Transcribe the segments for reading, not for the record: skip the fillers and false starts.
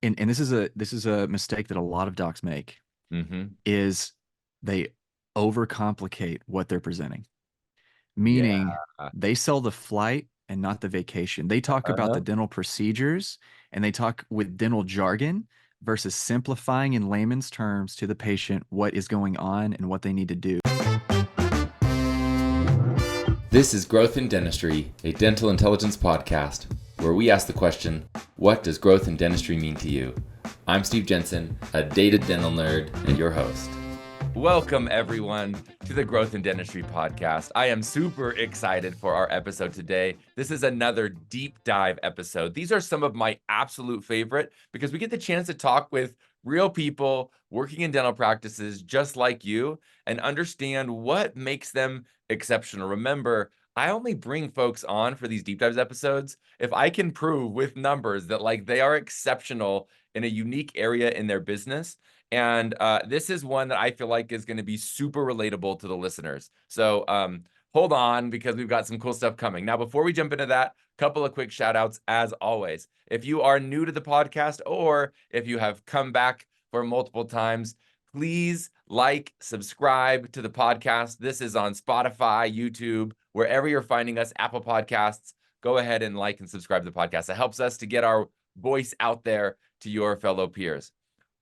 and this is a mistake that a lot of docs make, Mm-hmm. is they overcomplicate what they're presenting. Yeah. Meaning they sell the flight and not the vacation. They talk about the Uh-huh. dental procedures and they talk with dental jargon versus simplifying in layman's terms to the patient what is going on and what they need to do. This is Growth in Dentistry, a dental intelligence podcast, where we ask the question, what does growth in dentistry mean to you? I'm Steve Jensen, a dated dental nerd and your host. Welcome, everyone, to the Growth in Dentistry podcast. I am super excited for our episode today. This is another deep dive episode. These are some of my absolute favorite because we get the chance to talk with real people working in dental practices just like you and understand what makes them exceptional. Remember, I only bring folks on for these deep dives episodes if I can prove with numbers that they are exceptional in a unique area in their business. And this is one that I feel like is going to be super relatable to the listeners. So hold on, because we've got some cool stuff coming. Now, before we jump into that, couple of quick shout outs as always. If you are new to the podcast or if you have come back for multiple times, please subscribe to the podcast. This is on Spotify, YouTube, wherever you're finding us, Apple Podcasts. Go ahead and like and subscribe to the podcast. It helps us to get our voice out there to your fellow peers.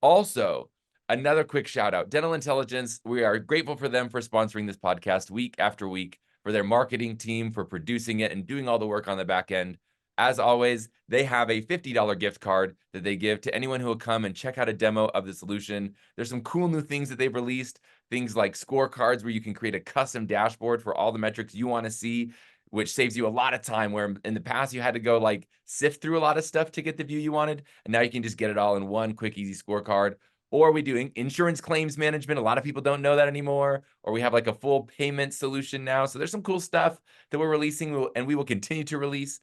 Also, another quick shout out, Dental Intelligence. We are grateful for them for sponsoring this podcast week after week, for their marketing team, for producing it and doing all the work on the back end. As always, they have a $50 gift card that they give to anyone who will come and check out a demo of the solution. There's some cool new things that they've released, things like scorecards where you can create a custom dashboard for all the metrics you want to see, which saves you a lot of time, where in the past you had to go sift through a lot of stuff to get the view you wanted. And now you can just get it all in one quick, easy scorecard. Or we do insurance claims management. A lot of people don't know that anymore. Or we have a full payment solution now. So there's some cool stuff that we're releasing, and we will continue to release.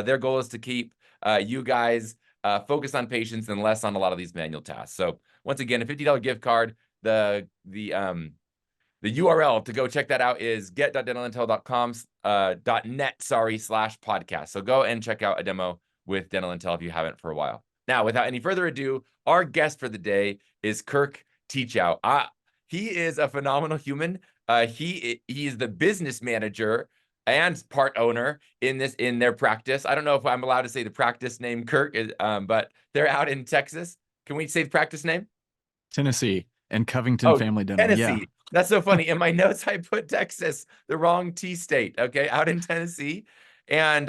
Their goal is to keep you guys focused on patients and less on a lot of these manual tasks. So once again, a $50 gift card. The URL to go check that out is get.dentalintel.com .net/podcast. So go and check out a demo with Dental Intel if you haven't for a while. Now, without any further ado, our guest for the day is Kirk Teachout. He is a phenomenal human. He is the business manager and part owner in their practice. I don't know if I'm allowed to say the practice name, Kirk, but they're out in Texas. Can we say the practice name? Tennessee and Covington Oh, Family Dental. Yeah. Tennessee. That's so funny. In my notes, I put Texas, the wrong T state. Okay, out in Tennessee. And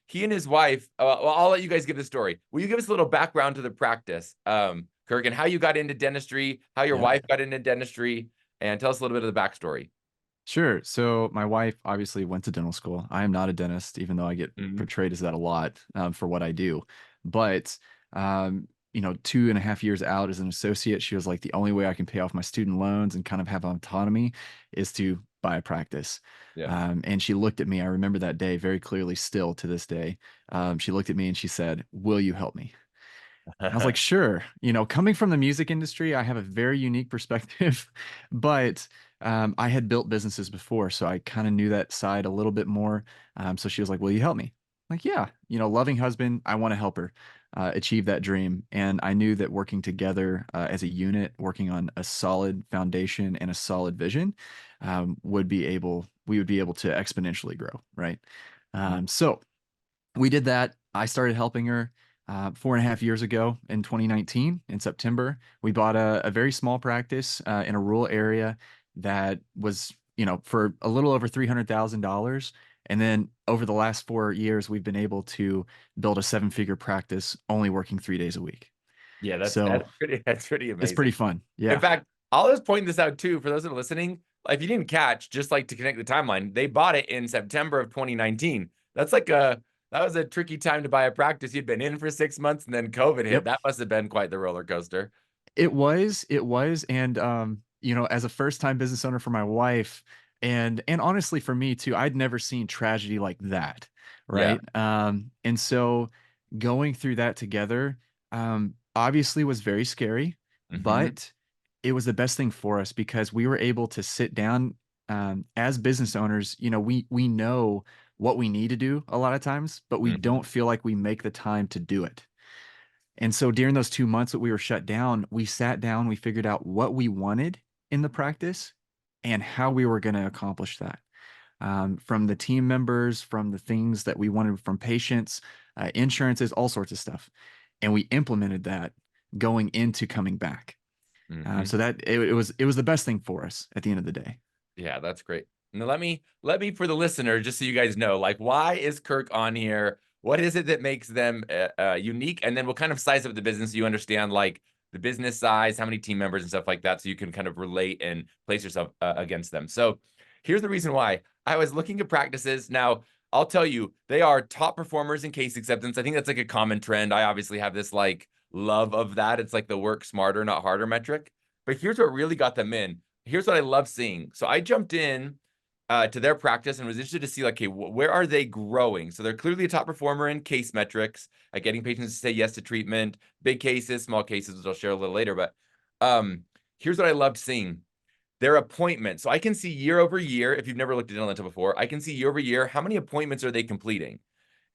he and his wife, well, I'll let you guys give the story. Will you give us a little background to the practice, Kirk, and how you got into dentistry, how your Yep. wife got into dentistry, and tell us a little bit of the backstory. Sure. So my wife obviously went to dental school. I am not a dentist, even though I get Mhm. portrayed as that a lot for what I do. But 2.5 years out as an associate, she was like, the only way I can pay off my student loans and kind of have autonomy is to buy a practice. Yeah. And she looked at me. I remember that day very clearly, still to this day. She looked at me and she said, "Will you help me?" And I was like, sure. Coming from the music industry, I have a very unique perspective, but I had built businesses before, so I kind of knew that side a little bit more. So she was like, will you help me? Like, yeah, loving husband, I want to help her achieve that dream. And I knew that working together as a unit, working on a solid foundation and a solid vision, we would be able to exponentially grow, right? So we did that. I started helping her 4.5 years ago in 2019 in September. We bought a very small practice in a rural area that was, for a little over $300,000. And then over the last 4 years, we've been able to build a seven-figure practice only working 3 days a week. Yeah, that's So pretty it's amazing. pretty fun. In Yeah. fact, I'll just point this out too for those that are listening. If you didn't catch, just to connect the timeline, they bought it in September of 2019. That was a tricky time to buy a practice. You'd been in for 6 months and then COVID hit. Yep. That must have been quite the roller coaster. It was. And as a first-time business owner for my wife, and honestly for me too, I'd never seen tragedy like that, Yeah. right? And so going through that together, obviously was very scary, Hmm. but it was the best thing for us because we were able to sit down as business owners. We know what we need to do a lot of times, but we Hmm. don't feel like we make the time to do it. And so during those 2 months that we were shut down, we sat down, we figured out what we wanted in the practice and how we were going to accomplish that. From the team members, from the things that we wanted from patients, insurances, all sorts of stuff. And we implemented that going into coming back. Hmm. So that it was the best thing for us at the end of the day. Yeah, that's great. Now let me for the listener, just so you guys know, like, why is Kirk on here? What is it that makes them unique? And then we'll kind of size up the business so you understand like the business size, how many team members and stuff like that, so you can kind of relate and place yourself against them. So here's the reason why. I was looking at practices. Now, I'll tell you, they are top performers in case acceptance. I think that's like a common trend. I obviously have this like love of that. It's like the work smarter, not harder metric. But here's what really got them in. Here's what I love seeing. So I jumped in to their practice and was interested to see like, okay, where are they growing? So they're clearly a top performer in case metrics, at getting patients to say yes to treatment, big cases, small cases, which I'll share a little later. But here's what I loved seeing. Their appointments. So I can see year over year, if you've never looked at dental dental before, I can see year over year, how many appointments are they completing?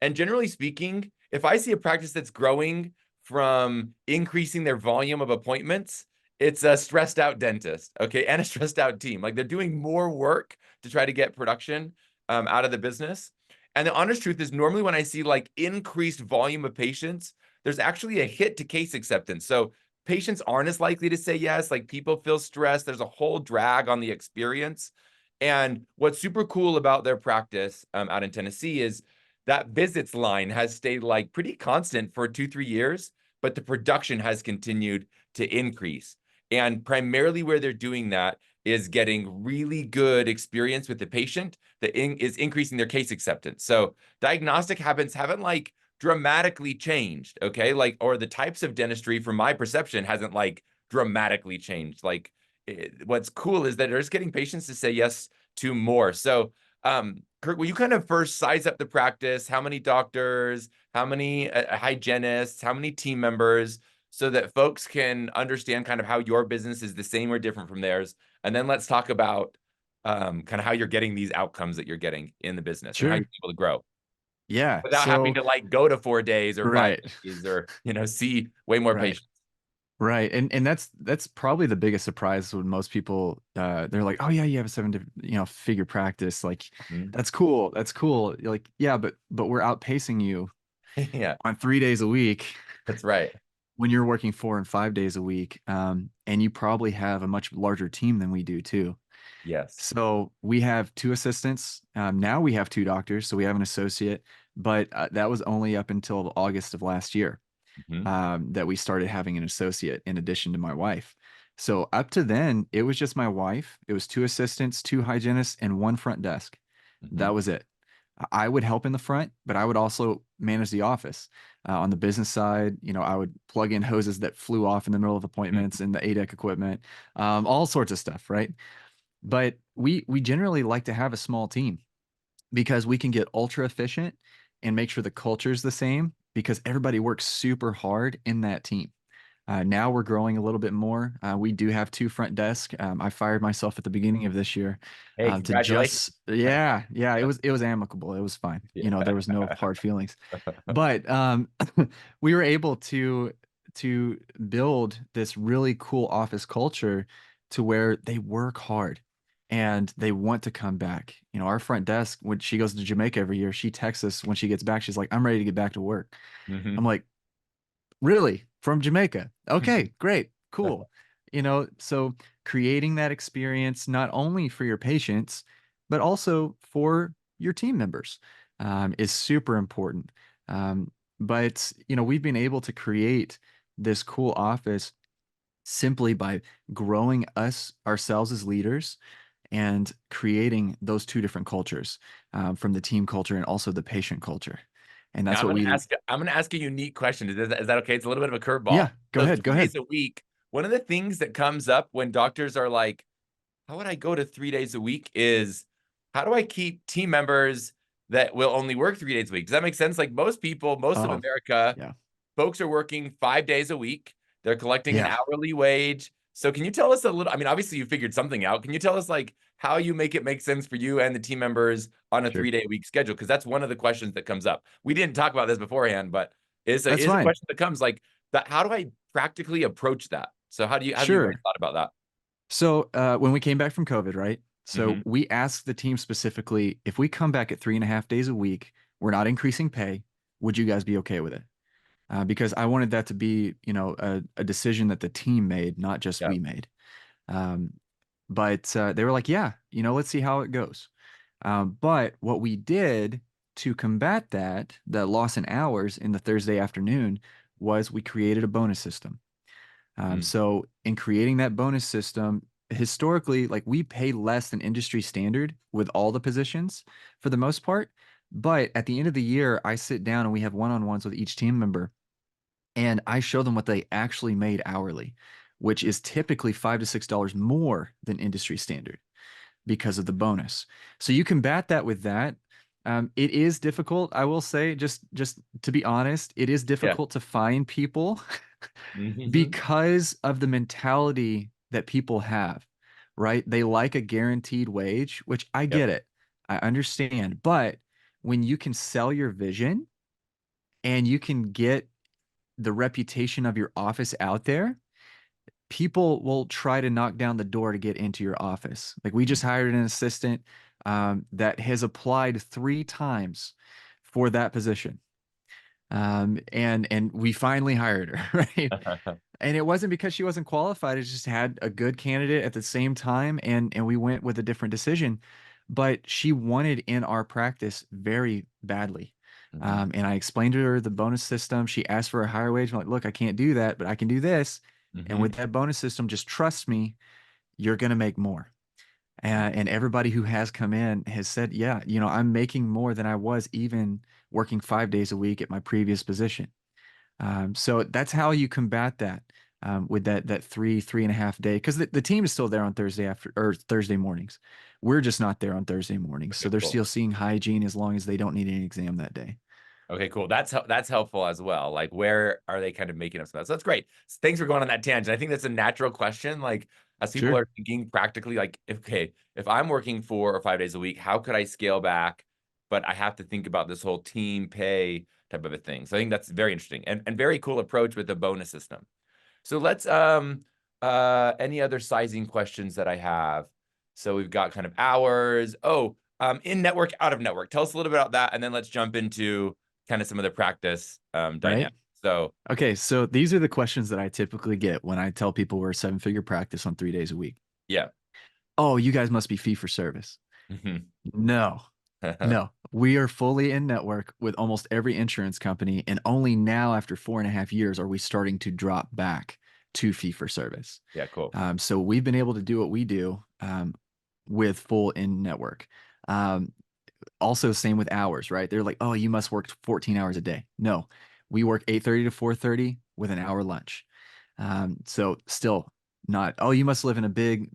And generally speaking, if I see a practice that's growing from increasing their volume of appointments, it's a stressed out dentist, okay, and a stressed out team. Like they're doing more work to try to get production out of the business. And the honest truth is, normally when I see like increased volume of patients, there's actually a hit to case acceptance. So patients aren't as likely to say yes. Like people feel stressed. There's a whole drag on the experience. And what's super cool about their practice out in Tennessee is that visits line has stayed like pretty constant for 2, 3 years, but the production has continued to increase. And primarily where they're doing that is getting really good experience with the patient that is increasing their case acceptance. So diagnostic habits haven't like dramatically changed, okay? Like, or the types of dentistry from my perception hasn't like dramatically changed. Like what's cool is that they're just getting patients to say yes to more. So Kirk, will you kind of first size up the practice? How many doctors, how many hygienists, how many team members, so that folks can understand kind of how your business is the same or different from theirs? And then let's talk about kind of how you're getting these outcomes that you're getting in the business and how you're Sure. able to grow Yeah. without having So, to like go to 4 days or five right. days or, see way more Right. patients. Right. And that's probably the biggest surprise when most people they're like, "Oh yeah, you have a figure practice." Like, Mhm. that's cool. That's cool. You're like, "Yeah, but we're outpacing you Yeah, on 3 days a week that's right. when you're working 4 and 5 days a week." And you probably have a much larger team than we do too. Yes. So we have two assistants. Now we have two doctors, so we have an associate, but that was only up until August of last year Hmm. that we started having an associate in addition to my wife. So up to then, it was just my wife. It was two assistants, two hygienists, and one front desk. Hmm. That was it. I would help in the front, but I would also manage the office. On the business side, I would plug in hoses that flew off in the middle of appointments and the ADEC equipment, all sorts of stuff, right? But we generally like to have a small team because we can get ultra efficient and make sure the culture is the same because everybody works super hard in that team. Now we're growing a little bit more. We do have two front desk. I fired myself at the beginning of this year Hey, to congratulations. just, yeah, it was amicable. It was fine. Yeah. There was no hard feelings, but we were able to build this really cool office culture to where they work hard and they want to come back. Our front desk, when she goes to Jamaica every year, she texts us when she gets back. She's like, "I'm ready to get back to work." I'm Hmm. like, "Really? From Jamaica? Okay, great, cool." So creating that experience not only for your patients, but also for your team members is super important. But we've been able to create this cool office simply by growing us ourselves as leaders and creating those two different cultures from the team culture and also the patient culture. And Now that's I'm what gonna we, ask I'm gonna ask a unique question. Is that okay? It's a little bit of a curveball. yeah, go So ahead, go 3 days ahead. a week, one of the things that comes up when doctors are like, how would I go to 3 days a week is how do I keep team members that will only work 3 days a week? Does that make sense? Like most people, most of Oh, America, yeah, folks are working 5 days a week. They're collecting an yeah, hourly wage. So can you tell us a little? I mean, obviously you figured something out. Can you tell us like how you make it make sense for you and the team members on a sure. 3 day week schedule? Because that's one of the questions that comes up. We didn't talk about this beforehand, but is a That's is a fine. question that comes like that, how do I practically approach that? So how have you guys Sure. thought about that? So when we came back from COVID, right? So Hmm. we asked the team specifically, if we come back at 3.5 days a week, we're not increasing pay. Would you guys be okay with it? Because I wanted that to be, a decision that the team made, not just Yeah. we made. Um, but they were like, yeah, let's see how it goes. But what we did to combat that, the loss in hours in the Thursday afternoon, was we created a bonus system. Mm. So in creating that bonus system, historically, like we pay less than industry standard with all the positions for the most part. But at the end of the year, I sit down and we have one-on-ones with each team member and I show them what they actually made hourly, which is typically $5 to $6 more than industry standard because of the bonus. So you combat that with that. It is difficult, I will say, just to be honest, it is Yeah. difficult to find people Hmm. because of the mentality that people have, right? They like a guaranteed wage, which I Yep. get it. I understand. But when you can sell your vision and you can get the reputation of your office out there, people will try to knock down the door to get into your office. Like we just hired an assistant that has applied 3 times for that position. And we finally hired her, right? And it wasn't because she wasn't qualified. It just had a good candidate at the same time, and we went with a different decision. But she wanted in our practice very badly. Hmm. And I explained to her the bonus system. She asked for a higher wage. I'm like, look, I can't do that, but I can do this. And Hmm. with that bonus system, just trust me, you're going to make more. And everybody who has come in has said, yeah, I'm making more than I was even working 5 days a week at my previous position. So that's how you combat that with that 3.5 day, because the team is still there on Thursday after or Thursday mornings. We're just not there on Thursday mornings, so Okay, they're cool. still seeing hygiene as long as they don't need any exam that day. Okay, cool. That's helpful as well. Like, where are they kind of making up some of that? So that's great. Thanks for going on that tangent. I think that's a natural question. Like, as people Sure. are thinking practically, like, okay, if I'm working 4 or 5 days a week, how could I scale back? But I have to think about this whole team pay type of a thing. So I think that's very interesting and very cool approach with the bonus system. So let's any other sizing questions that I have. So we've got kind of hours. Oh, in network, out of network. Tell us a little bit about that, and then let's jump into kind of some of the practice Right. dynamics. So Okay, so these are the questions that I typically get when I tell people we're a 7-figure practice on 3 days a week. yeah. Oh, you guys must be fee for service. Hmm. No, no, we are fully in network with almost every insurance company, and only now, after 4.5 years, are we starting to drop back to fee for service. Yeah, cool. So we've been able to do what we do with full in network. Um, Also, same with hours, right? They're like, oh, you must work 14 hours a day. No, we work 8:30 to 4:30 with an hour lunch. So still not, oh, you must live in a big,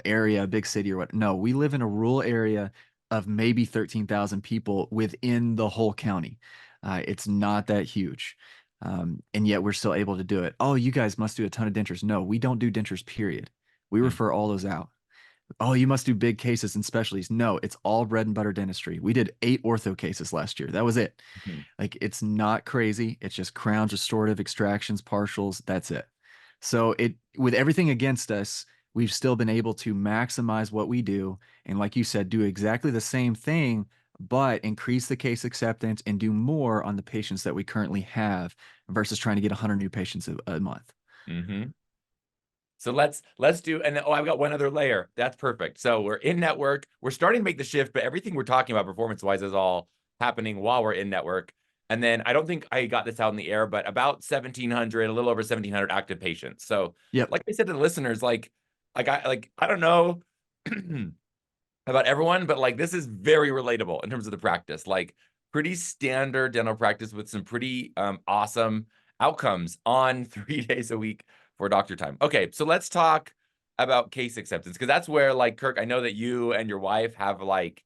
area, big city or what. No, we live in a rural area of maybe 13,000 people within the whole county. It's not that huge. And yet we're still able to do it. Oh, you guys must do a ton of dentures. No, we don't do dentures, period. We refer all those out. Oh, you must do big cases and specialties. No, it's all bread and butter dentistry. We did 8 ortho cases last year. That was it. Mm-hmm. Like it's not crazy. It's just crowns, restorative extractions, partials. That's it. So it with everything against us, we've still been able to maximize what we do. And like you said, do exactly the same thing, but increase the case acceptance and do more on the patients that we currently have versus trying to get 100 new patients a month. Hmm. So let's do, and oh, I've got one other layer. That's perfect. So we're in network. We're starting to make the shift, but everything we're talking about performance-wise is all happening while we're in network. And then I don't think I got this out in the air, but about 1,700, a little over 1,700 active patients. So Yep. like I said to the listeners, I don't know about everyone, but like this is very relatable in terms of the practice. Like pretty standard dental practice with some pretty awesome outcomes on 3 days a week for doctor time. Okay, so let's talk about case acceptance because that's where, like, Kirk, I know that you and your wife have like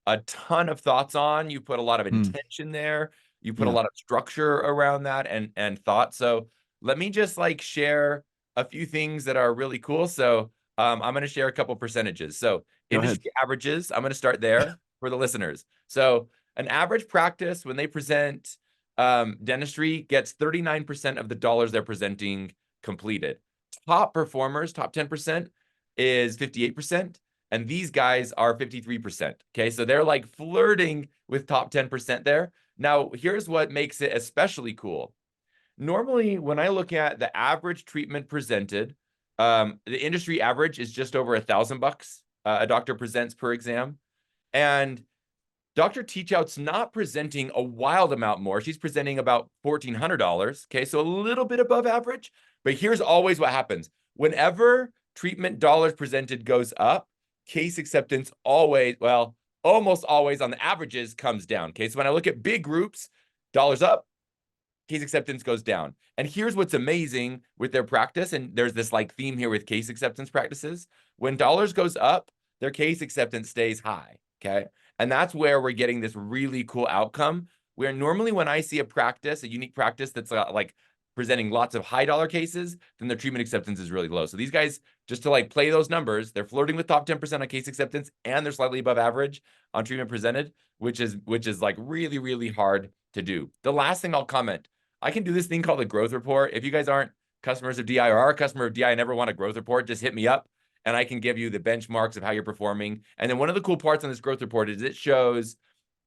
a ton of thoughts on. You put a lot of Mm, intention there. You put a yeah. lot of structure around that and thought. So let me just like share a few things that are really cool. So I'm going to share a couple percentages. So Go ahead. industry averages, I'm going to start there for the listeners. So an average practice when they present dentistry gets 39% of the dollars they're presenting completed. Top performers, top 10% is 58%. And these guys are 53%. Okay. So they're like flirting with top 10% there. Now, here's what makes it especially cool. Normally, when I look at the average treatment presented, the industry average is just over $1,000 a doctor presents per exam. And Dr. Teachout's not presenting a wild amount more. She's presenting about $1,400. Okay, so a little bit above average. But here's always what happens. Whenever treatment dollars presented goes up, case acceptance always, well, almost always on the averages comes down. Okay, so when I look at big groups, dollars up, case acceptance goes down. And here's what's amazing with their practice. And there's this like theme here with case acceptance practices. When dollars goes up, their case acceptance stays high. Okay. And that's where we're getting this really cool outcome where normally when I see a practice, a unique practice that's like presenting lots of high dollar cases, then their treatment acceptance is really low. So these guys, just to like play those numbers, they're flirting with top 10% on case acceptance and they're slightly above average on treatment presented, which is like really, really hard to do. The last thing I'll comment, I can do this thing called a growth report. If you guys aren't customers of DI or are a customer of DI and never want a growth report, just hit me up and I can give you the benchmarks of how you're performing. And then one of the cool parts on this growth report is it shows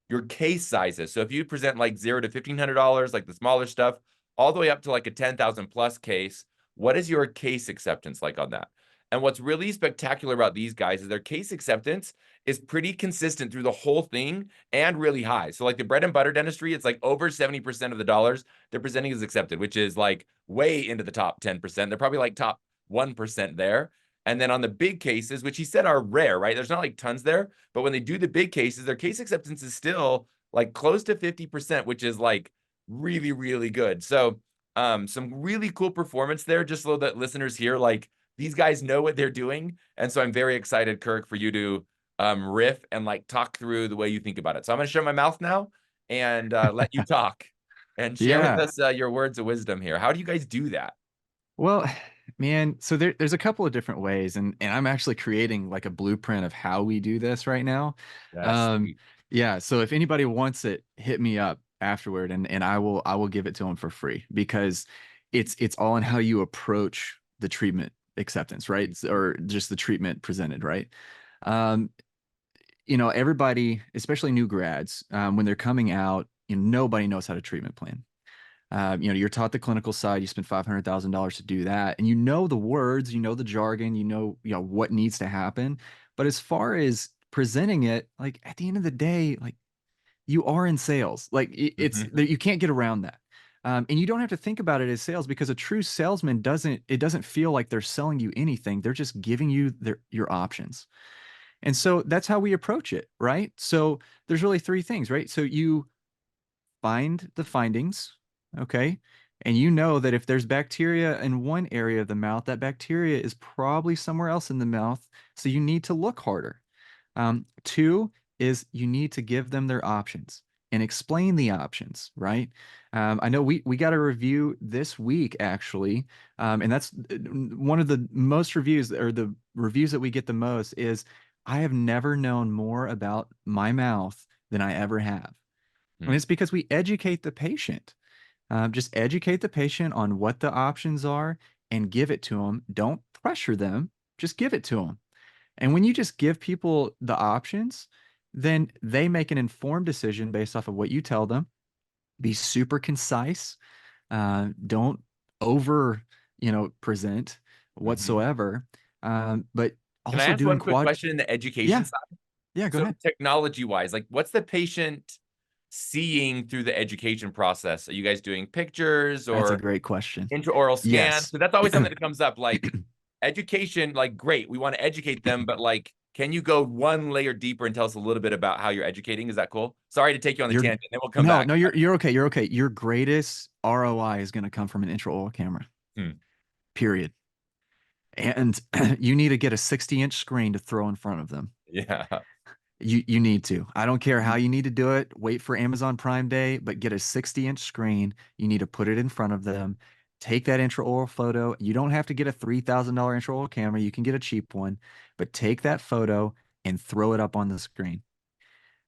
your case sizes. So if you present like $0 to $1,500, like the smaller stuff, all the way up to like a 10,000 plus case, what is your case acceptance like on that? And what's really spectacular about these guys is their case acceptance is pretty consistent through the whole thing and really high. So like the bread and butter dentistry, it's like over 70% of the dollars they're presenting is accepted, which is like way into the top 10%. They're probably like top 1% there. And then on the big cases, which he said are rare, right? There's not like tons there, but when they do the big cases, their case acceptance is still like close to 50%, which is like really, really good. So some really cool performance there, just so that listeners hear like these guys know what they're doing. And so I'm very excited, Kirk, for you to riff and like talk through the way you think about it. So I'm going to shut my mouth now and let you talk and share with Yeah. us your words of wisdom here. How do you guys do that? Well, man, so there's a couple of different ways, and I'm actually creating like a blueprint of how we do this right now. Yes. Um, yeah, so if anybody wants it, hit me up afterward, and I will give it to them for free because it's all in how you approach the treatment acceptance, right? Or just the treatment presented, right? Um, everybody, especially new grads, when they're coming out, nobody knows how to treatment plan. You're taught the clinical side. You spend $500,000 to do that, and you know the words, you know the jargon, you know what needs to happen. But as far as presenting it, like at the end of the day, like you are in sales. Like it's Mhm. you can't get around that. And you don't have to think about it as sales because a true salesman doesn't feel like they're selling you anything. They're just giving you your options. And so that's how we approach it, right? So there's really three things, right? So you find the findings, okay? And you know that if there's bacteria in one area of the mouth, that bacteria is probably somewhere else in the mouth. So you need to look harder. Two is you need to give them their options and explain the options, right? I know we got a review this week actually, and that's one of the most reviews or the reviews that we get the most is I have never known more about my mouth than I ever have. And Hmm. it's because we educate the patient. Just educate the patient on what the options are and give it to them. Don't pressure them, just give it to them. And when you just give people the options, then they make an informed decision based off of what you tell them. Be super concise. Don't over, present Hmm. whatsoever. But Can I also ask doing one quick quad. question in the education Yeah, side? yeah, go So ahead. technology wise, like what's the patient seeing through the education process? Are you guys doing pictures That's a or great question. intraoral scans? Yes. So that's always something that comes up. Like education, like great, we want to educate them, but like, can you go one layer deeper and tell us a little bit about how you're educating? Is that cool? Sorry to take you on the You're tangent. Then we'll come no, back. no, you're okay. You're okay. Your greatest ROI is going to come from an intraoral camera. Hmm. Period. And you need to get a 60-inch screen to throw in front of them. Yeah. You need to. I don't care how Mhm. you need to do it. Wait for Amazon Prime Day, but get a 60-inch screen. You need to put it in front of them. Take that intraoral photo. You don't have to get a $3,000 intraoral camera. You can get a cheap one, but take that photo and throw it up on the screen.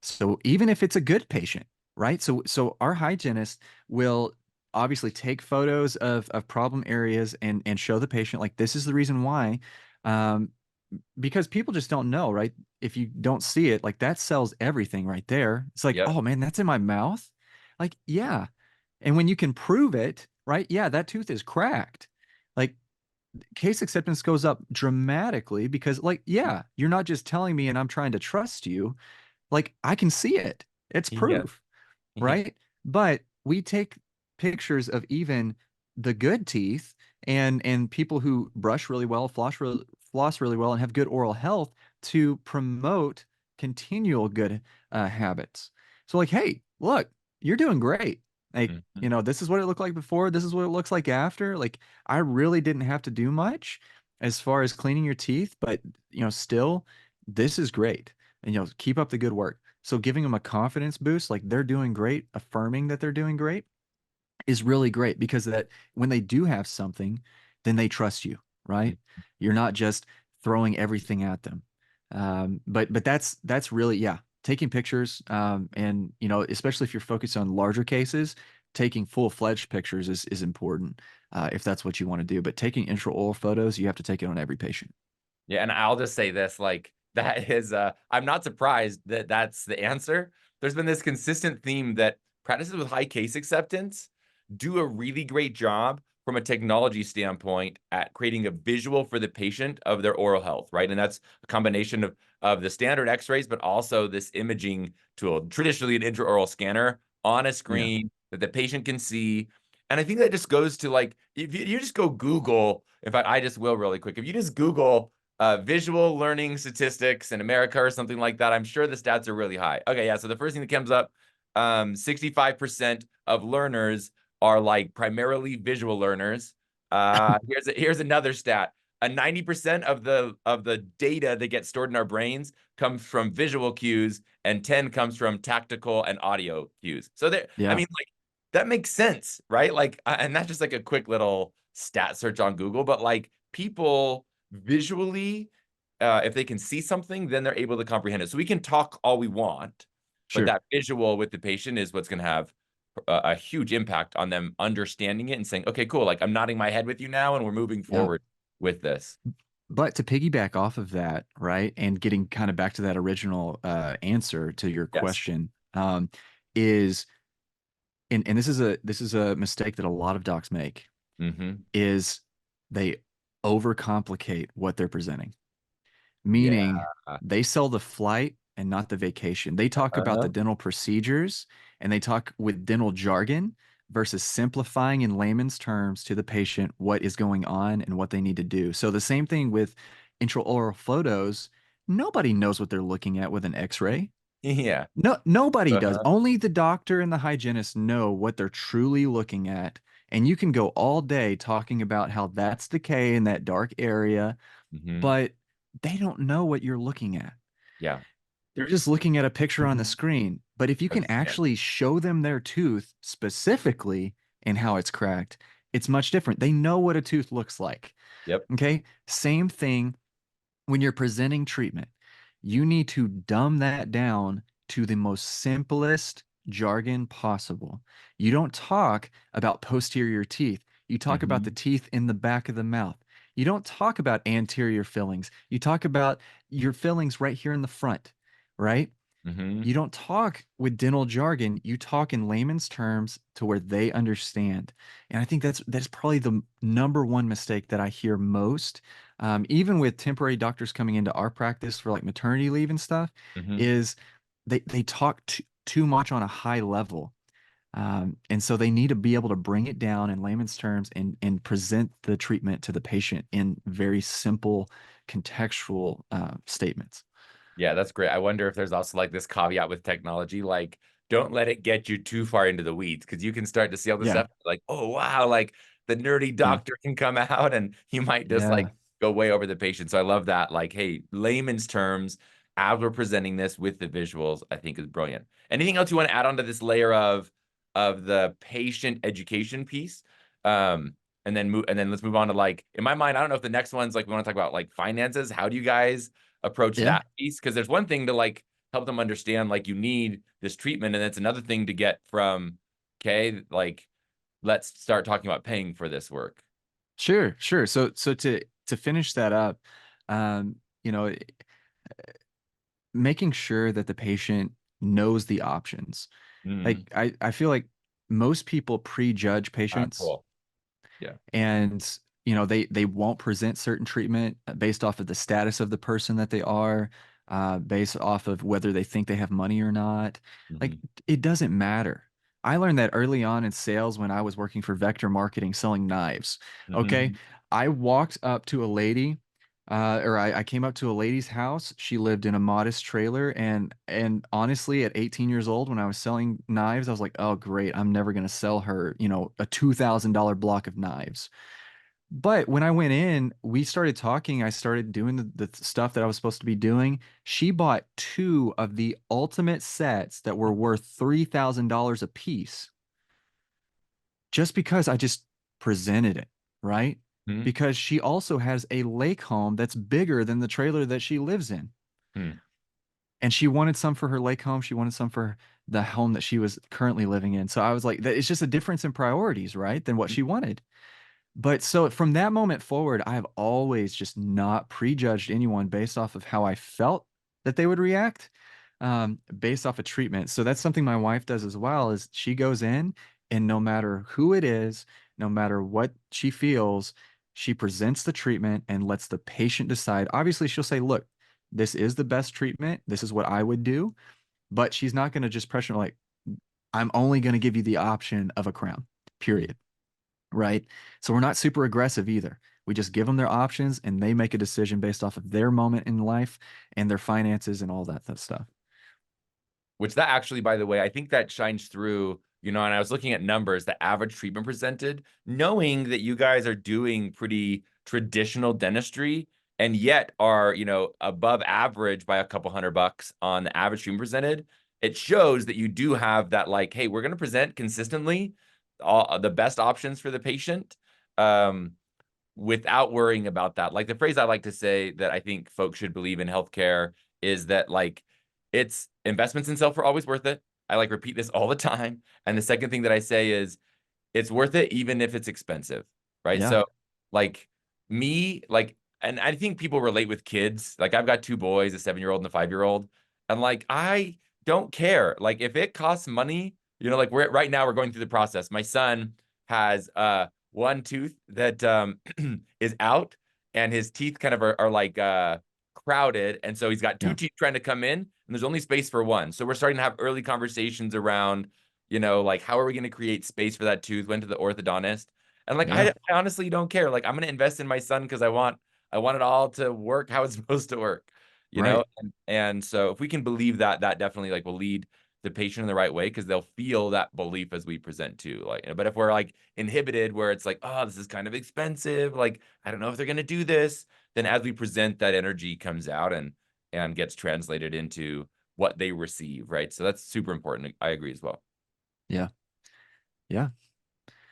So even if it's a good patient, right? So our hygienist will obviously take photos of problem areas and show the patient like this is the reason why. Um, because people just don't know, right? If you don't see it, like that sells everything right there. It's like, Yep. oh man, that's in my mouth. Like, yeah. And when you can prove it, right? Yeah, that tooth is cracked. Like case acceptance goes up dramatically because, like, yeah, you're not just telling me and I'm trying to trust you. Like, I can see it. It's Yeah. proof, right? But we take pictures of even the good teeth and people who brush really well, floss really well, and have good oral health to promote continual good habits. So, like, hey, look, you're doing great. Like, Mhm. this is what it looked like before. This is what it looks like after. Like, I really didn't have to do much as far as cleaning your teeth, but still, this is great. And keep up the good work. So giving them a confidence boost, like they're doing great, affirming that they're doing great is really great because that when they do have something, then they trust you, right? You're not just throwing everything at them. But that's really, yeah, taking pictures, and especially if you're focused on larger cases, taking full-fledged pictures is important, if that's what you want to do. But taking intraoral photos, you have to take it on every patient. Yeah, and I'll just say this, like that is I'm not surprised that that's the answer. There's been this consistent theme that practices with high case acceptance do a really great job from a technology standpoint at creating a visual for the patient of their oral health, right? And that's a combination of the standard x-rays, but also this imaging tool, traditionally an intraoral scanner on a Yeah, screen that the patient can see. And I think that just goes to like, if you just go Google, if I just will really quick, if you just Google visual learning statistics in America or something like that, I'm sure the stats are really high. Okay, yeah. So the first thing that comes up, 65% of learners are like primarily visual learners. Here's another stat. 90% of the data that gets stored in our brains comes from visual cues, and 10 comes from tactical and audio cues. So there, I yeah, mean, like that makes sense, right? Like, and that's just like a quick little stat search on Google, but like people visually, if they can see something, then they're able to comprehend it. So we can talk all we want, but sure. that visual with the patient is what's going to have a huge impact on them understanding it and saying, okay, cool. Like I'm nodding my head with you now, and we're moving Yeah. forward with this. But to piggyback off of that, right, and getting kind of back to that original answer to your Yes. question, is and this is a mistake that a lot of docs make, Mm-hmm. is they overcomplicate what they're presenting. Yeah. Meaning they sell the flight and not the vacation. They talk about the Uh-huh. dental procedures and they talk with dental jargon versus simplifying in layman's terms to the patient what is going on and what they need to do. So the same thing with intraoral photos. Nobody knows what they're looking at with an X-ray. Yeah. No, nobody does. Uh-huh. Only the doctor and the hygienist know what they're truly looking at. And you can go all day talking about how that's decay in that dark area, Mm-hmm. but they don't know what you're looking at. Yeah. They're just looking at a picture on the screen. But if you Of can the scan. actually show them their tooth specifically and how it's cracked, it's much different. They know what a tooth looks like. Yep. Okay. Same thing when you're presenting treatment. You need to dumb that down to the most simplest jargon possible. You don't talk about posterior teeth. You talk about the Mm-hmm. teeth in the back of the mouth. You don't talk about anterior fillings. You talk about your fillings right here in the front, right? Mm-hmm. You don't talk with dental jargon. You talk in layman's terms to where they understand. And I think that's probably the number one mistake that I hear most, even with temporary doctors coming into our practice for like maternity leave and stuff, Mm-hmm. is they talk too much on a high level. And so they need to be able to bring it down in layman's terms and present the treatment to the patient in very simple, contextual statements. Yeah, that's great. I wonder if there's also like this caveat with technology, like don't let it get you too far into the weeds because you can start to see all this Yeah, stuff like, oh wow, like the nerdy yeah, doctor can come out and you might just like yeah. go way over the patient. So I love that. Like, hey, layman's terms, as we're presenting this with the visuals, I think is brilliant. Anything else you want to add onto this layer of the patient education piece? And then let's move on to like in my mind, I don't know if the next one's like we want to talk about like finances. How do you guys approach Yeah. that piece? Because there's one thing to like help them understand like you need this treatment. And it's another thing to get from, okay, like let's start talking about paying for this work. Sure, sure. So to finish that up, you know, making sure that the patient knows the options. Mm, Like I feel like most people prejudge patients, cool. Yeah. and they won't present certain treatment based off of the status of the person that they are, based off of whether they think they have money or not. Like, Hmm. it doesn't matter. I learned that early on in sales when I was working for Vector Marketing selling knives. Okay, Hmm. I walked up to a lady, or I came up to a lady's house. She lived in a modest trailer, and honestly, at 18 years old, when I was selling knives, I was like, oh great, I'm never gonna sell her, a $2,000 block of knives. But when I went in, we started talking. I started doing the stuff that I was supposed to be doing. She bought two of the ultimate sets that were worth $3,000 a piece just because I just presented it, right? Hmm. Because she also has a lake home that's bigger than the trailer that she lives in. Hmm. And she wanted some for her lake home. She wanted some for the home that she was currently living in. So I was like, it's just a difference in priorities, right? Than what she wanted. But so from that moment forward, I have always just not prejudged anyone based off of how I felt that they would react, based off of treatment. So that's something my wife does as well, is she goes in, and no matter who it is, no matter what she feels, she presents the treatment and lets the patient decide. Obviously, she'll say, look, this is the best treatment. This is what I would do. But she's not going to just pressure like, I'm only going to give you the option of a crown, period, right? So we're not super aggressive either. We just give them their options and they make a decision based off of their moment in life and their finances and all that stuff. Which that actually, by the way, I think that shines through, and I was looking at numbers, the average treatment presented, knowing that you guys are doing pretty traditional dentistry and yet are, above average by a couple $100 on the average treatment presented. It shows that you do have that, like, hey, we're going to present consistently all the best options for the patient. Without worrying about that. Like the phrase I like to say that I think folks should believe in healthcare is that like it's investments in self are always worth it. I like repeat this all the time. And the second thing that I say is it's worth it even if it's expensive, right? Yeah. So like and I think people relate with kids. Like I've got two boys, a 7-year-old and a 5-year-old. And like I don't care. Like if it costs money, like we're right now we're going through the process. My son has one tooth that is out and his teeth kind of are like crowded. And so he's got two Yeah. teeth trying to come in and there's only space for one. So we're starting to have early conversations around like how are we going to create space for that tooth? Went to the orthodontist. And like Yeah. I honestly don't care. Like I'm going to invest in my son because I want it all to work how it's supposed to work, Right. And so if we can believe that, that definitely like will lead the patient in the right way because they'll feel that belief as we present to like, but if we're like inhibited where it's like, oh, this is kind of expensive, like I don't know if they're going to do this, then as we present that energy comes out and gets translated into what they receive, right? So that's super important. I agree as well. Yeah. Yeah.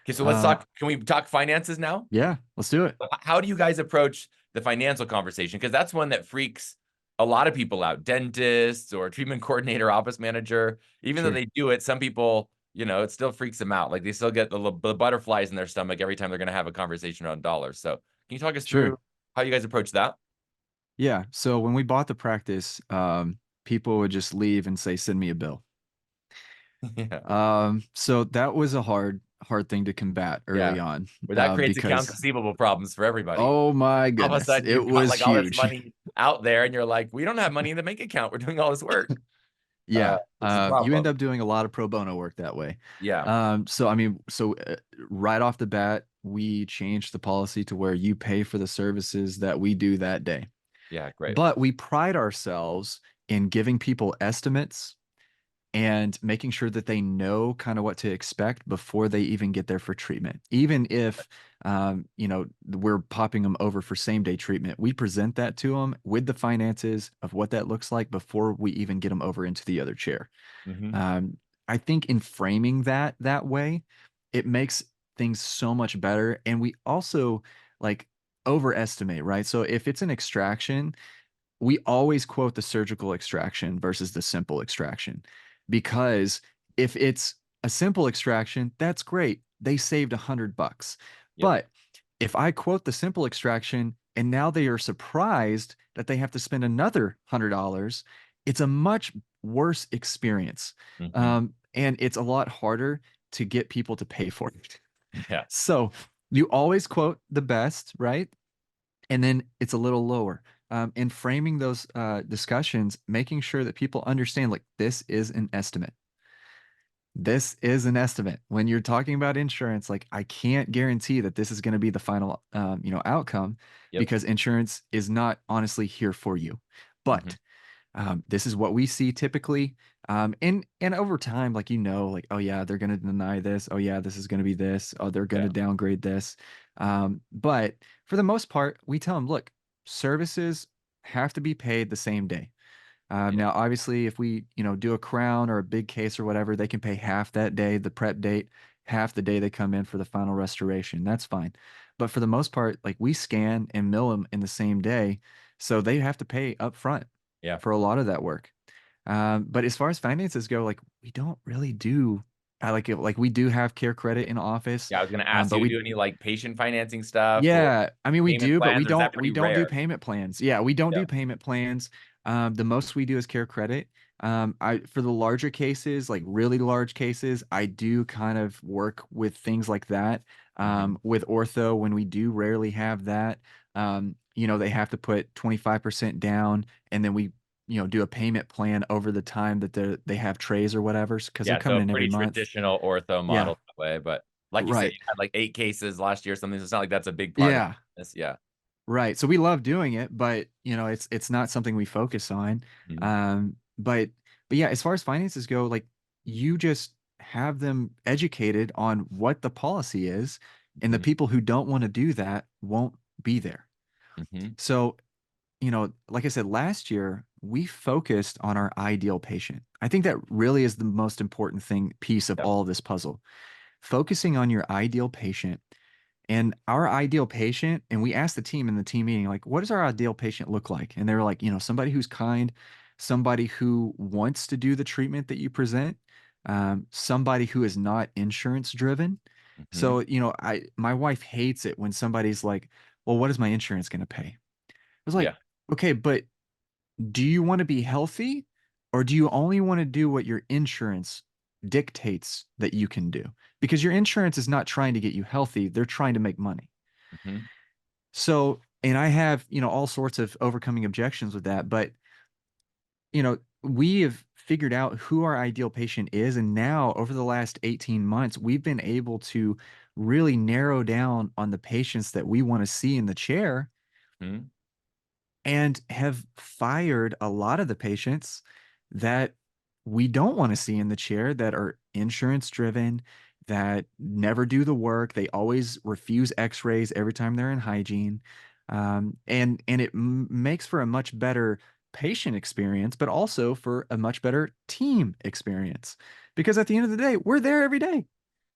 Okay, so let's Uh, talk. Can we talk finances now? yeah. Let's do it. How do you guys approach the financial conversation? Because that's one that freaks a lot of people out. Dentists or treatment coordinator, office manager, even though Sure. they do it, some people, it still freaks them out. Like they still get the butterflies in their stomach every time they're going to have a conversation around dollars. So can you talk us Sure. through how you guys approach that? Yeah. So when we bought the practice, people would just leave and say, send me a bill. Yeah. So that was a hard thing to combat Yeah. early on, Where that creates accounts because, receivable problems for everybody. oh my All of a goodness, sudden it you've got was like all this huge. money out there and you're like, we don't have money in the bank account. We're doing all this work, Yeah, which is a you end problem. up doing a lot of pro bono work that way. Yeah. So I mean, right off the bat, we changed the policy to where you pay for the services that we do that day. Yeah. Great. But we pride ourselves in giving people estimates and making sure that they know kind of what to expect before they even get there for treatment. Even if, we're popping them over for same day treatment, we present that to them with the finances of what that looks like before we even get them over into the other chair. Hmm. Um, I think in framing that way, it makes things so much better. And we also like overestimate, right? So if it's an extraction, we always quote the surgical extraction versus the simple extraction because if it's a simple extraction, that's great. They saved $100. Yep. But if I quote the simple extraction and now they are surprised that they have to spend another $100, it's a much worse experience. Hmm. And it's a lot harder to get people to pay for it. Yeah. So you always quote the best, right? And then it's a little lower. In framing those discussions, making sure that people understand like this is an estimate. This is an estimate. When you're talking about insurance, like I can't guarantee that this is going to be the final, outcome Yep. because insurance is not honestly here for you. Hmm. But this is what we see typically. And over time, like like, oh yeah, they're gonna deny this. Oh yeah, this is gonna be this. Oh, they're gonna Yeah. downgrade this. But for the most part, we tell them, look, services have to be paid the same day. Yeah. Now, obviously, if we, do a crown or a big case or whatever, they can pay half that day, the prep date, half the day they come in for the final restoration. That's fine. But for the most part, like we scan and mill them in the same day, so they have to pay up front Yeah. for a lot of that work. But as far as finances go, like we don't really do, I like it, like we do have care credit in office, Yeah. I was going to ask but you, we do any like patient financing stuff or yeah, I mean we payment do, but we plans, or is that don't pretty we don't do rare? payment plans. Yeah, we don't Yeah. do payment plans. The most we do is care credit. I for the larger cases, like really large cases, I do kind of work with things like that. Hmm. With ortho, when we do rarely have that, they have to put 25% down, and then we, do a payment plan over the time that they have trays or whatever, because they're Yeah. So coming a in every pretty month. traditional ortho Yeah, model that way. But like you said, right. you had like 8 cases last year or something. So it's not like that's a big part of Yeah. this. Yeah. Right. So we love doing it, but it's not something we focus on. Mhm. But yeah, as far as finances go, like you just have them educated on what the policy is, and the Mhm. people who don't want to do that won't be there. Mhm. So, like I said, last year we focused on our ideal patient. I think that really is the most important piece of Yep. all of this puzzle. Focusing on your ideal patient and our ideal patient, and we asked the team in the team meeting, like, what does our ideal patient look like? And they were like, somebody who's kind, somebody who wants to do the treatment that you present, somebody who is not insurance driven. Mhm. So, my wife hates it when somebody's like, well, what is my insurance going to pay? I was like, Yeah. okay, but do you want to be healthy or do you only want to do what your insurance dictates that you can do? Because your insurance is not trying to get you healthy, they're trying to make money. Mhm. So, and I have, all sorts of overcoming objections with that, but, we have figured out who our ideal patient is. And now, over the last 18 months, we've been able to really narrow down on the patients that we want to see in the chair Mhm. and have fired a lot of the patients that we don't want to see in the chair that are insurance driven, that never do the work. They always refuse x-rays every time they're in hygiene. And it makes for a much better patient experience, but also for a much better team experience. Because at the end of the day, we're there every day.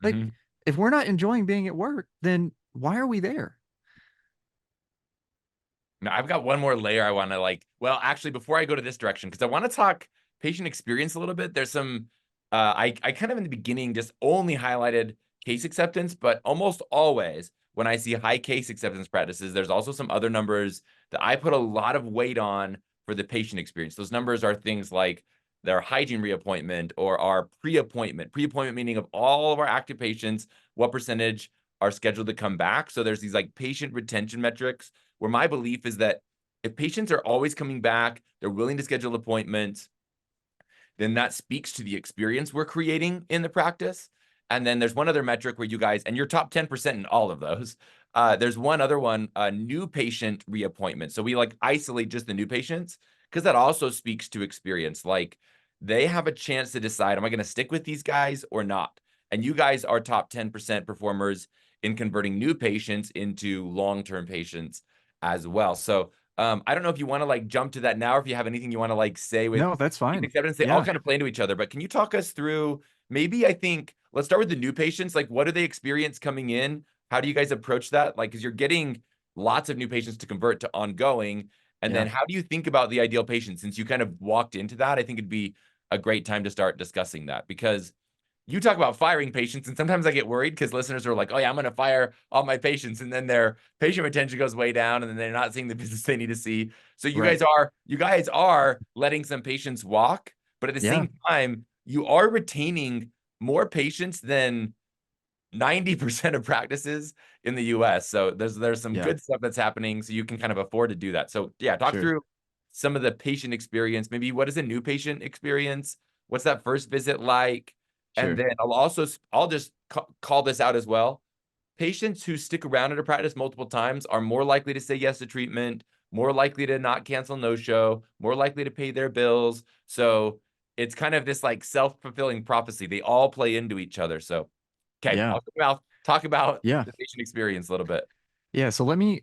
Like, Mhm. if we're not enjoying being at work, then why are we there? Now, I've got one more layer I want to like. Well, actually, before I go to this direction, because I want to talk patient experience a little bit. There's some, I kind of in the beginning just only highlighted case acceptance, but almost always when I see high case acceptance practices, there's also some other numbers that I put a lot of weight on for the patient experience. Those numbers are things like their hygiene reappointment or our pre-appointment meaning of all of our active patients, what percentage are scheduled to come back. So there's these like patient retention metrics where my belief is that if patients are always coming back, they're willing to schedule appointments, then that speaks to the experience we're creating in the practice. And then there's one other metric where you guys, and you're top 10% in all of those. There's one other one, new patient reappointment. So we like isolate just the new patients because that also speaks to experience. Like they have a chance to decide, am I going to stick with these guys or not? And you guys are top 10% performers in converting new patients into long-term patients as well. So I don't know if you want to like jump to that now, or if you have anything you want to like say with No, that's fine. acceptance. They all Yeah. kind of play into each other, but can you talk us through maybe I think let's start with the new patients. Like, what do they experience coming in? How do you guys approach that? Like, because you're getting lots of new patients to convert to ongoing. And then Yeah. how do you think about the ideal patient? Since you kind of walked into that, I think it'd be a great time to start discussing that, because you talk about firing patients, and sometimes I get worried because listeners are like, oh yeah, I'm going to fire all my patients, and then their patient retention goes way down, and then they're not seeing the business they need to see. So Right. you guys are letting some patients walk, but at the Yeah. same time, you are retaining more patients than 90% of practices in the US. So there's some Yeah. good stuff that's happening, so you can kind of afford to do that. So yeah, talk Sure. through some of the patient experience. Maybe what is a new patient experience? What's that first visit like? And Sure. then I'll just call this out as well. Patients who stick around at a practice multiple times are more likely to say yes to treatment, more likely to not cancel no show, more likely to pay their bills. So it's kind of this like self-fulfilling prophecy. They all play into each other. So okay, Yeah. I'll talk about Yeah. the patient experience a little bit. Yeah, so let me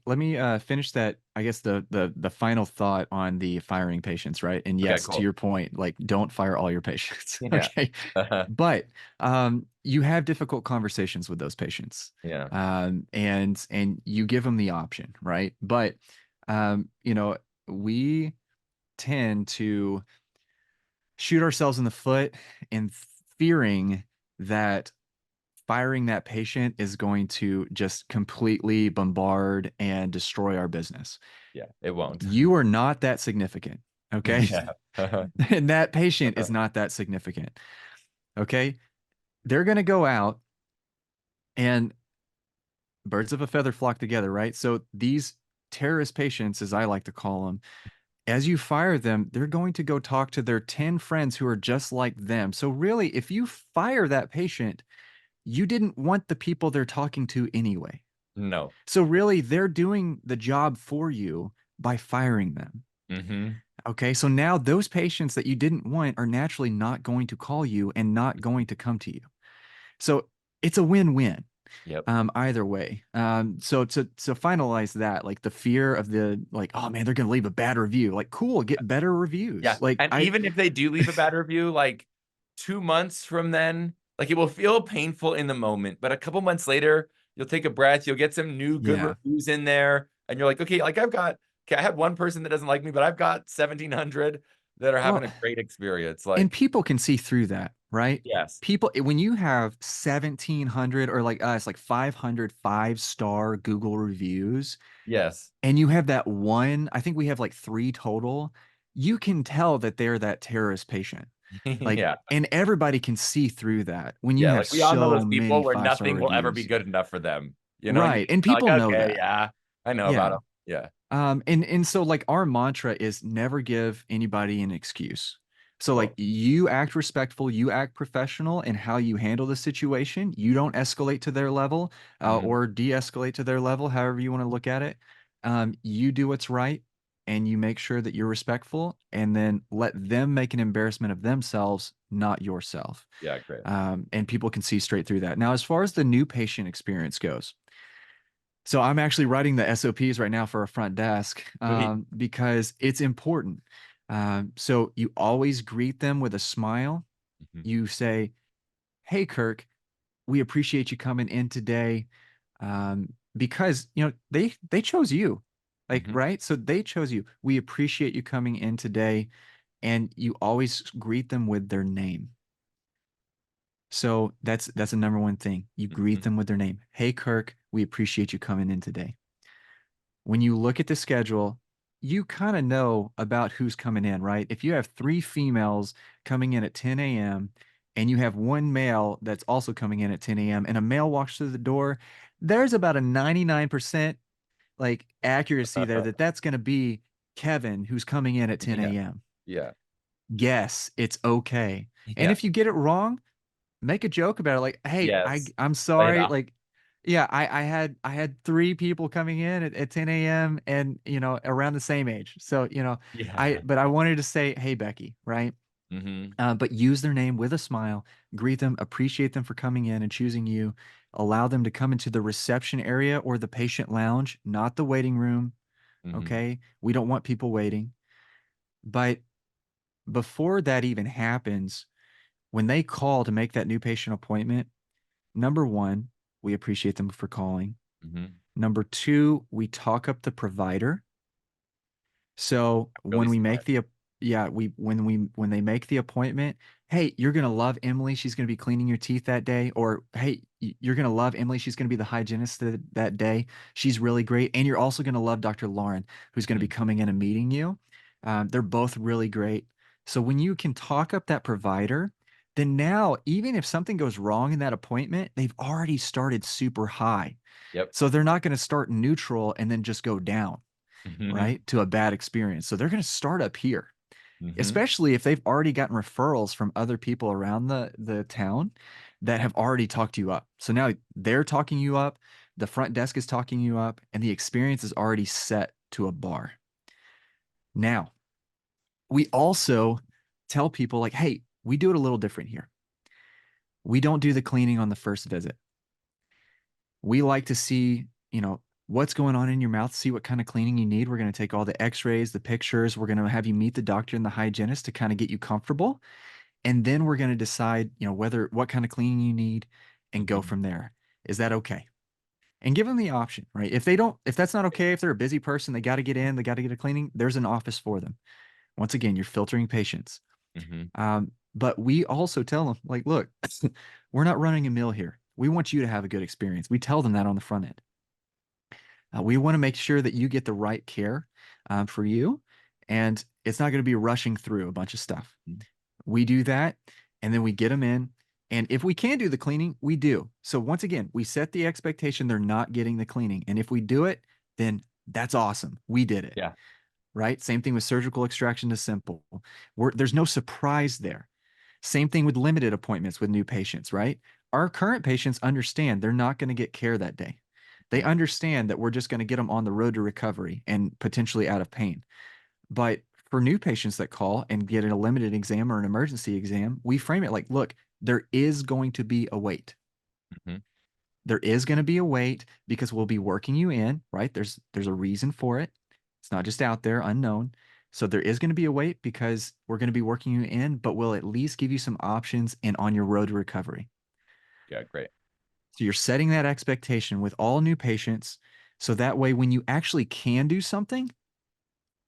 finish that. I guess the final thought on the firing patients, right? And Okay, yes, to cool. your point, like don't fire all your patients, Yeah. okay? Uh-huh. But you have difficult conversations with those patients, Yeah. and you give them the option, right? But we tend to shoot ourselves in the foot in fearing that firing that patient is going to just completely bombard and destroy our business. Yeah. It won't. You are not that significant. Okay. Yeah. Uh-huh. And that patient is not that significant. Okay. They're going to go out and birds of a feather flock together, right? So these terrorist patients, as I like to call them, as you fire them, they're going to go talk to their 10 friends who are just like them. So really, if you fire that patient, you didn't want the people they're talking to anyway. No. So really, they're doing the job for you by firing them. Mm-hmm. Okay. So now those patients that you didn't want are naturally not going to call you and not going to come to you. So it's a win-win, Yep. either way. So to finalize that, like the fear of the like, oh man, they're gonna leave a bad review. Like, cool, get better Yeah. reviews. Like And I even if they do leave a bad review, like 2 months from then, like it will feel painful in the moment, but a couple months later, you'll take a breath, you'll get some new good yeah. reviews in there, and you're like, okay, like okay, I had one person that doesn't like me, but I've got 1,700 that are having Well, a great experience. and Like, people can see through that, right? yes, People, when you have 1,700 or like us, like 500 5-star Google reviews, yes, and you have that one, I think we have like three total, you can tell that they're that terrorist patient. Like, yeah, and everybody can see through that when you yeah. have Like we all know so those many people where 5-star nothing will ever be reviews. good enough for them, and you Right. And like, people know okay, that. yeah, I know about Yeah. them. Yeah. And so like our mantra is never give anybody an excuse. So like Whoa. you act respectful, you act professional in how you handle the situation. You don't escalate to their level, Hmm. or de-escalate to their level, however you want to look at it. You do what's right, and you make sure that you're respectful, and then let them make an embarrassment of themselves, not yourself. Yeah, great. And people can see straight through that. Now, as far as the new patient experience goes, so I'm actually writing the SOPs right now for a front desk, Sweet. because it's important. So you always greet them with a smile. Mhm. You say, "Hey, Kirk, we appreciate you coming in today, because they chose you, like, Mhm. right? So they chose you. We appreciate you coming in today." And you always greet them with their name. So that's a number one thing. You greet Mhm. them with their name. "Hey, Kirk, we appreciate you coming in today." When you look at the schedule, you kind of know about who's coming in, right? If you have three females coming in at 10 a.m. and you have one male that's also coming in at 10 a.m. and a male walks through the door, there's about a 99% like accuracy there that that's going to be Kevin who's coming in at 10 Yeah. a.m. Yeah. Guess it's okay. And Yeah. if you get it wrong, make a joke about it, like, hey, Yes. I'm Play it sorry, off. like, yeah, I had three people coming in at 10 a.m. and around the same age, so Yeah. but I wanted to say, hey, Becky, right? Hmm. But use their name with a smile, greet them, appreciate them for coming in and choosing you, allow them to come into the reception area or the patient lounge, not the waiting room. Hmm. Okay, we don't want people waiting. But before that even happens, when they call to make that new patient appointment, number one, we appreciate them for calling. Hmm. Number two, we talk up the provider. So Really when we make smart. the yeah, when they make the appointment, hey, you're gonna love Emily. She's gonna be cleaning your teeth that day. Or hey, you're gonna love Emily. She's gonna be the hygienist that day. She's really great. And you're also gonna love Dr. Lauren, who's gonna be Mm. coming in and meeting you. They're both really great. So when you can talk up that provider, then now even if something goes wrong in that appointment, they've already started super high. Yep. So they're not going to start neutral and then just go down, Mm-hmm. right, to a bad experience. So they're going to start up here, Mm-hmm. especially if they've already gotten referrals from other people around the town that have already talked you up. So now they're talking you up, the front desk is talking you up, and the experience is already set to a bar. Now, we also tell people like, hey, we do it a little different here. We don't do the cleaning on the first visit. We like to see, what's going on in your mouth, see what kind of cleaning you need. We're going to take all the x-rays, the pictures. We're going to have you meet the doctor and the hygienist to kind of get you comfortable. And then we're going to decide, what kind of cleaning you need and go Mm-hmm. from there. Is that okay? And give them the option, right? If that's not okay, if they're a busy person, they got to get in, they got to get a cleaning, there's an office for them. Once again, you're filtering patients. Mm-hmm. But we also tell them, like, look, we're not running a mill here. We want you to have a good experience. We tell them that on the front end. We want to make sure that you get the right care for you, and it's not going to be rushing through a bunch of stuff. We do that, and then we get them in. And if we can do the cleaning, we do. So once again, we set the expectation they're not getting the cleaning. And if we do it, then that's awesome. We did it, Yeah. right? Same thing with surgical extraction to simple. There's no surprise there. Same thing with limited appointments with new patients, right? Our current patients understand they're not going to get care that day. They Mm. understand that we're just going to get them on the road to recovery and potentially out of pain. But for new patients that call and get a limited exam or an emergency exam, we frame it like, look, there is going to be a wait. Mm-hmm. There is going to be a wait because we'll be working you in, right? There's a reason for it. It's not just out there unknown. So there is going to be a wait because we're going to be working you in, but we'll at least give you some options and on your road to recovery. Yeah, great. So you're setting that expectation with all new patients. So that way, when you actually can do something,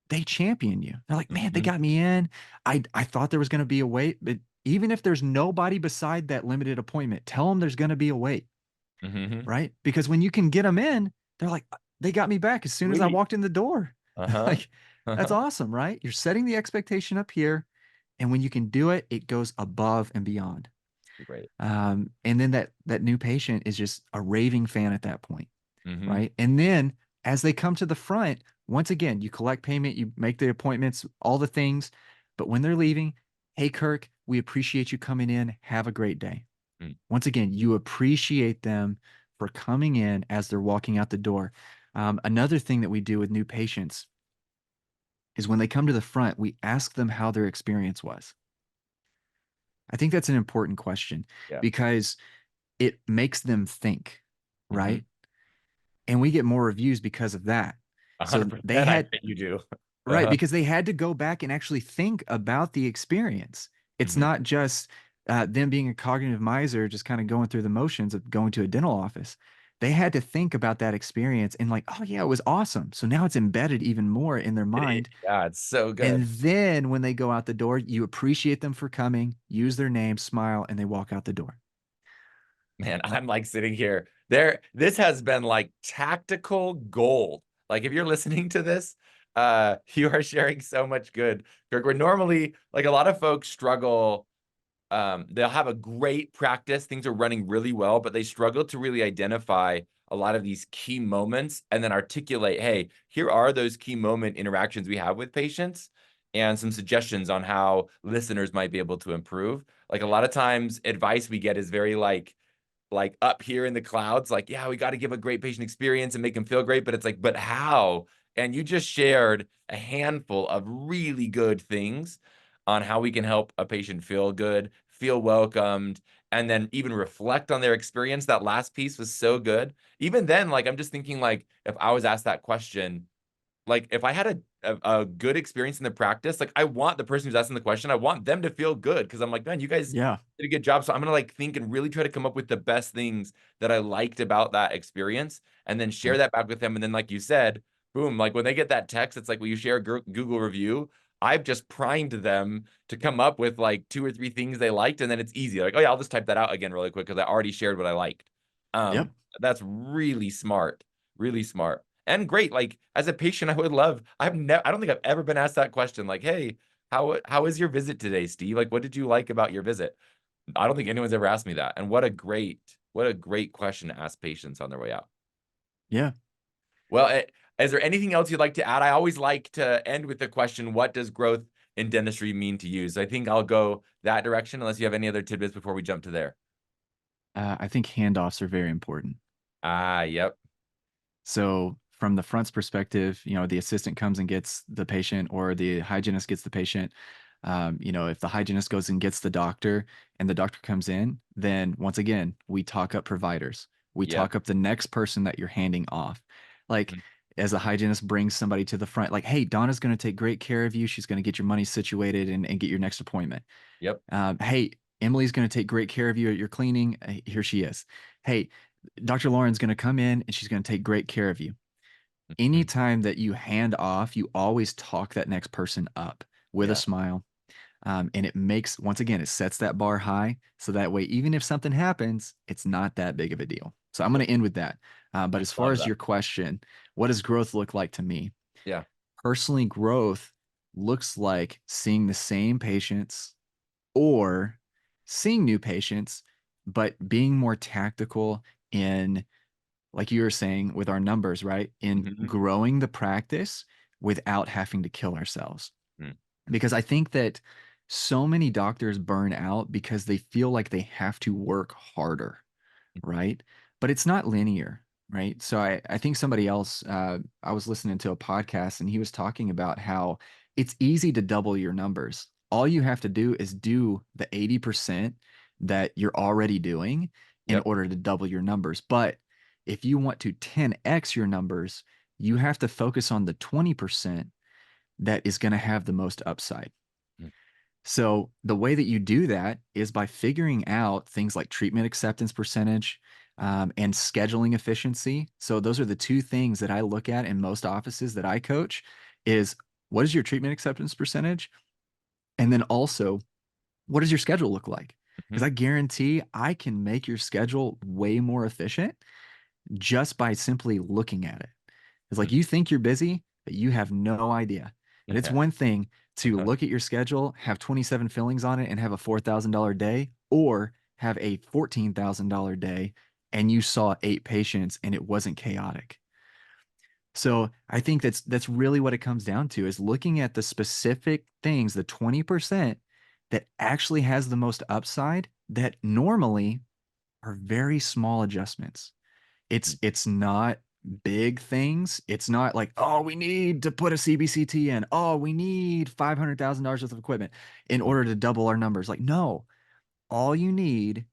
they champion you. They're like, man, they Mm-hmm. got me in. I thought there was going to be a wait, but even if there's nobody beside that limited appointment, tell them there's going to be a wait, Mm-hmm. right? Because when you can get them in, they're like, they got me back as soon as I Sweet. walked in the door. Uh-huh. Like, that's Uh-huh. awesome, right? You're setting the expectation up here. And when you can do it, it goes above and beyond. Great. And then that new patient is just a raving fan at that point, Mm-hmm. right? And then as they come to the front, once again, you collect payment, you make the appointments, all the things. But when they're leaving, hey, Kirk, we appreciate you coming in. Have a great day. Mm. Once again, you appreciate them for coming in as they're walking out the door. Another thing that we do with new patients is when they come to the front, we ask them how their experience was. I think that's an important question Yeah. because it makes them think, Mm-hmm. right? And we get more reviews because of that. So they 100%, I had, bet you do. right, Uh-huh. because they had to go back and actually think about the experience. It's Mm-hmm. not just them being a cognitive miser, just kind of going through the motions of going to a dental office. They had to think about that experience and, like, oh, yeah, it was awesome. So now it's embedded even more in their mind. Yeah, it's so And good. then when they go out the door, you appreciate them for coming, use their name, smile, and they walk out the door. Man, I'm like sitting here. This has been like tactical gold. Like if you're listening to this, you are sharing so much good. Kirk, where normally like a lot of folks struggle, they'll have a great practice, things are running really well, but they struggle to really identify a lot of these key moments and then articulate, hey, here are those key moment interactions we have with patients and some suggestions on how listeners might be able to improve. Like a lot of times advice we get is very like up here in the clouds, like, yeah, we got to give a great patient experience and make them feel great. But it's like, but how? And you just shared a handful of really good things on how we can help a patient feel good, feel welcomed, and then even reflect on their experience. That last piece was so good. Even then, like, I'm just thinking, like, if I was asked that question, like if I had a good experience in the practice, like I want the person who's asking the question, I want them to feel good because I'm like, man, you guys Yeah. did a good job. So I'm gonna like think and really try to come up with the best things that I liked about that experience and then share Yep. that back with them. And then, like you said, boom. Like when they get that text, it's like, will you share a Google review? I've just primed them to come up with like 2 or 3 things they liked, and then it's easy. Like, oh yeah, I'll just type that out again really quick because I already shared what I liked. Yep. That's really smart, and great. Like as a patient, I would love. I don't think I've ever been asked that question. Like, hey, how is your visit today, Steve? Like, what did you like about your visit? I don't think anyone's ever asked me that. And what a great question to ask patients on their way out. Yeah. Well, is there anything else you'd like to add? I always like to end with the question, what does growth in dentistry mean to you? So I think I'll go that direction unless you have any other tidbits before we jump to there. I think handoffs are very important. Ah, yep. So from the front's perspective, the assistant comes and gets the patient, or the hygienist gets the patient. If the hygienist goes and gets the doctor and the doctor comes in, then once again, we talk up providers. We Yep. talk up the next person that you're handing off. Like, Mhm. as a hygienist brings somebody to the front, like, hey, Donna's going to take great care of you. She's going to get your money situated and get your next appointment. Yep. Hey, Emily's going to take great care of you at your cleaning. Here she is. Hey, Dr. Lauren's going to come in and she's going to take great care of you. Mhm. Anytime that you hand off, you always talk that next person up with a Yeah. smile. And it makes, once again, it sets that bar high. So that way, even if something happens, it's not that big of a deal. So I'm going Yep. to end with that. But I as far love as that. your question, what does growth look like to me? Yeah. Personally, growth looks like seeing the same patients or seeing new patients, but being more tactical in, like you were saying, with our numbers, right? In Mhm. growing the practice without having to kill ourselves. Mm. Because I think that so many doctors burn out because they feel like they have to work harder, right? But it's not linear, right? So I think somebody else, I was listening to a podcast and he was talking about how it's easy to double your numbers. All you have to do is do the 80% that you're already doing in Yep. order to double your numbers. But if you want to 10x your numbers, you have to focus on the 20% that is going to have the most upside. Mm. So the way that you do that is by figuring out things like treatment acceptance percentage, and scheduling efficiency. So those are the two things that I look at in most offices that I coach is, what is your treatment acceptance percentage? And then also, what does your schedule look like? Because Mhm. I guarantee I can make your schedule way more efficient just by simply looking at it. It's like Mm. you think you're busy, but you have no idea. And it's Yeah. one thing to look at your schedule, have 27 fillings on it, and have a $4,000 day, or have a $14,000 day and you saw 8 patients and it wasn't chaotic. So I think that's really what it comes down to, is looking at the specific things, the 20% that actually has the most upside, that normally are very small adjustments. Mm. It's not big things. It's not like, oh, we need to put a CBCT in. Oh, we need $500,000 worth of equipment in Mm. order to double our numbers. Like, no, all you need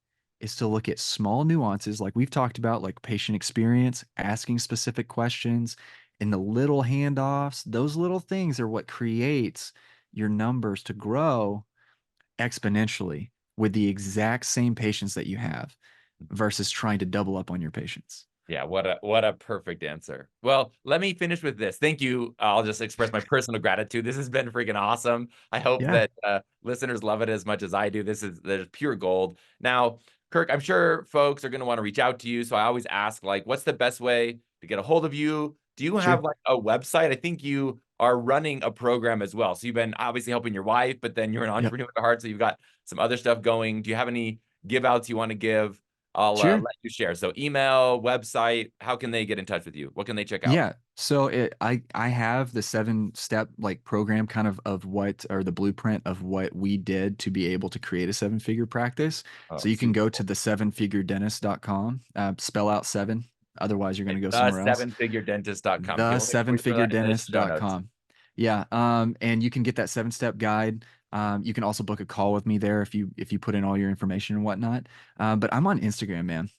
is to look at small nuances like we've talked about, like patient experience, asking specific questions, and the little handoffs. Those little things are what creates your numbers to grow exponentially with the exact same patients that you have versus trying to double up on your patients. Yeah, what a perfect answer. Well, let me finish with this. Thank you. I'll just express my personal gratitude. This has been freaking awesome. I hope Yeah, that listeners love it as much as I do. There's pure gold. Now, Kirk, I'm sure folks are going to want to reach out to you. So I always ask, like, what's the best way to get a hold of you? Do you have sure. like a website? I think you are running a program as well. So you've been obviously helping your wife, but then you're an Yep. entrepreneur at heart. So you've got some other stuff going. Do you have any give outs you want to give? I'll Sure. let you share. So email, website, how can they get in touch with you? What can they check out? Yeah. So I have the 7 step like program kind of what, or the blueprint of what we did to be able to create a 7-figure practice. Oh, So you can super go to cool. the sevenfiguredentist.com, spell out seven. Otherwise, you're going to Okay, go the somewhere else. sevenfiguredentist.com. Okay, The we'll make sure that in the show notes. sevenfiguredentist.com. Yeah. And you can get that 7-step guide. You can also book a call with me there if you put in all your information and whatnot. But I'm on Instagram, man.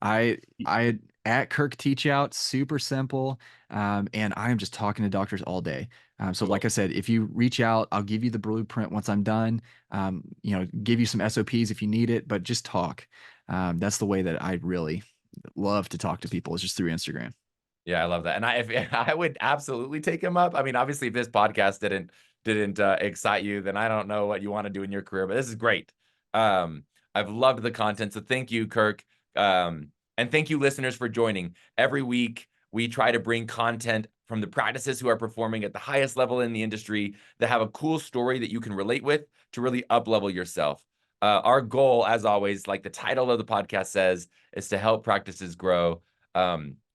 I I at Kirk Teachout, super simple. And I am just talking to doctors all day. So Cool. like I said, if you reach out, I'll give you the blueprint once I'm done. Give you some SOPs if you need it, but just talk. That's the way that I really love to talk to people, is just through Instagram. Yeah, I love that. And if I would absolutely take him up. I mean, obviously, if this podcast didn't excite you, then I don't know what you want to do in your career. But this is great. Um, I've loved the content. So thank you, Kirk. And thank you, listeners, for joining. Every week, we try to bring content from the practices who are performing at the highest level in the industry that have a cool story that you can relate with to really up level yourself. Our goal, as always, like the title of the podcast says, is to help practices grow.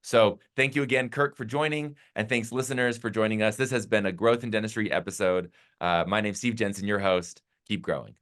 So thank you again, Kirk, for joining, and thanks, listeners, for joining us. This has been a Growth in Dentistry episode. My name's Steve Jensen, your host. Keep growing.